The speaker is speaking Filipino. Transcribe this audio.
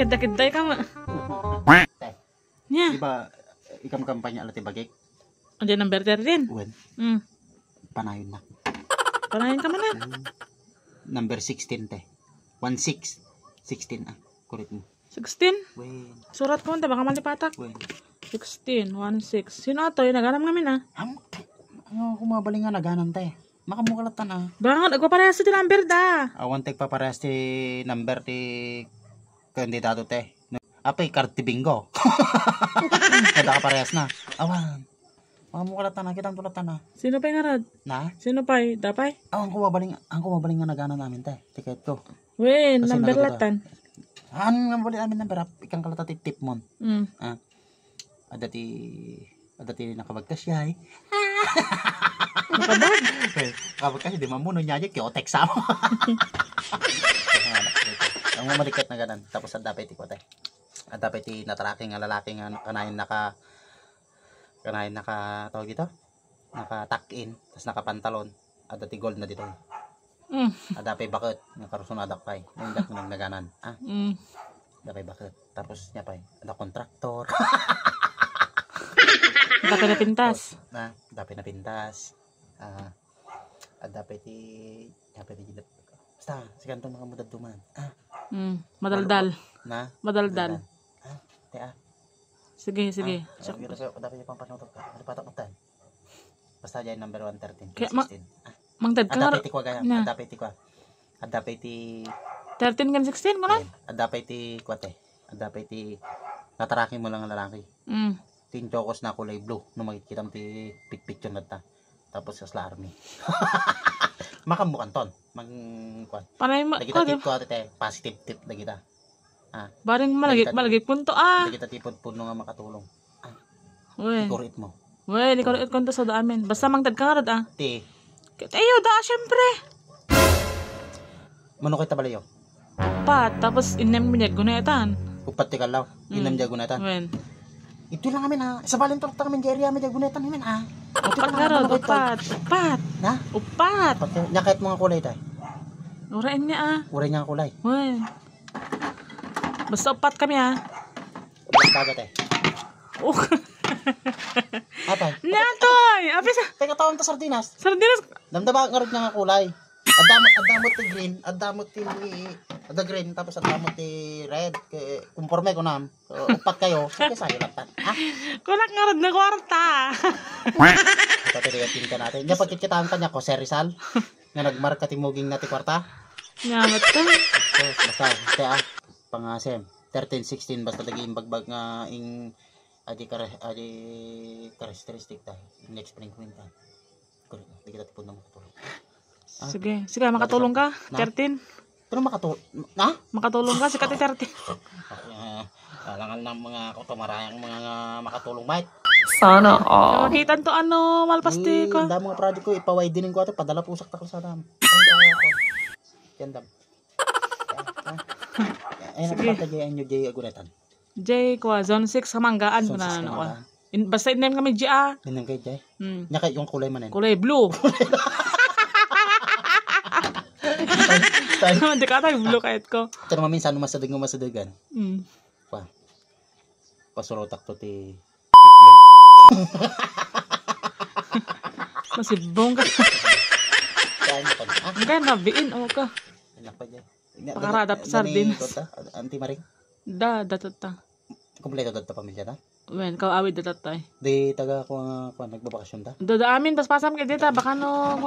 Nakakid-kiday ka ma. Te, Nya. di ba, ikam kampanya alat ibagik? Andiyan number 13. Uwan, Hmm. panayon na. Panahin ka manan. Number 16, te. 16. 16, kurit mo. 16. Uwan, Surat ko unta baka malipatak. uwan. 16, 16. Sino ato? Yung naganam ngamin ah. Ano, kumabaling nga naganan, te. Makamukalatan, Baka nagpaparehas sa number da. Awan, te, paparehas ti number ti kandidato, te. Apay, card ti bingo. Kada ka parehas na. Awan. Makamukalatan na, kitang tulatan na. Sino pa yung arad? Na? Sino pa yung dapay? Ang kumabaling nga naganan namin, te. Tiket ko. Wen, Kasi number nagulat. latan. Ano nga bali namin number? Ikang kalatati tip mon. Hmm. Adati nakabagkas siya eh. Nakabag. Nakabagkas di mamuno niya niya kiotek sa mo. Ang mamalikat na ganan. Tapos adapay ti kote. Adapay ti natracking nga lalaki nga kanayin naka tawag dito. Naka tuck in, tapos nakapantalon. Adati gold na dito. Adapay bakit nga karusun adapay. Yung dak nang naganan. Adapay bakit. Tapos niya pa ada kontraktor. Dapat na pintas. Dapat na pintas. Dapat ginap. Basta, sigan itong mga mudad duman. Madaldal. Na? Madaldal. Te. Sige, sige. Dapat yung pampanutok ka. Malipatak mo tan. Basta dyan number 113. Kaya, 16. Mangtad ka nga. Dapat ikwa gaya. Na. Dapat ikwa. Dapat ti 13 kan 16 ko lang. dapat ti kwate. Dapat ti nataraki mo lang ang lalaki. Tin chokos na kulay blue no makikita mo ti picture na ta. Tapos sa army. Makamukan ton. Kwan. Panay Kita tip ko ate positive tip na kita. Baring malagi punto Kita tipod puno nga makatulong. Uy. Ikurit mo. Uy, di ko rin konto sa daamin. Basta mangtad ka nga rad Ti. Ayo da, syempre. Mano kita balayo? Pat, tapos inem mo niya gunayatan. Upat ti kalaw. Inam diya gunatan. Uy. Ito lang amin Sa balin tulok kami di area mi diya gunatan namin Upat nga rad, upat. Upat. Na? Upat. Nya kahit mga kulay tay. Urain niya Uray niya ang kulay. Uy. Basta upat kami Upat kagat Oh. Atay. Natoy! Apis Teka tawang ta sardinas. sardinas. Damdaba nga rin nga kulay. Adamot ti green, adamot ti green, tapos adamot ti red. Kumporme ko nam. Upat kayo, sige sa'yo lang tan. Kulak nga rad na kwarta. Ito tinigatin ka natin. Diyan pagkikitaan ka niya ko, Sir Rizal. Nga nagmarka ti muging na ti kwarta. Ngamat ka. So, basta, kaya, pangasem. 13, 16, basta lagi bagbag nga ing adi karakteristik tayo. Next spring kwenta. Correct. Di kita tipon na makatulong. Sige, makatulong ka. 13. Pero makatulong. Makatulong ka, sikat 13. Alangan ng mga kutumarayang mga makatulong, mate. Sana all. Kawakitan to malpasti ko. Dami mga project ko, ipawidinin ko ito, padala pusak takal sa dam. Yan dam. Ay, nakapagtagyan nyo, Jay Agunetan. Jay, zone 6, kamanggaan ko na. Basta in-name kami Jay Yan ang kay Jay. Nyaka yung kulay manin. Kulay blue. Hindi ka tayo blue kahit ko. Ito naman minsan, masadagan. Pasurotak to ti itlog. Masibong ka. Ang kaya nabiin, ka. Pakaradap sardines. Anti maring? Datot ta. Kompleto dad ta pamilya ta? Wen, kaawid datot ta. Di taga ko nagbabakasyon ta? Amin, pas pasam kay dita, baka no,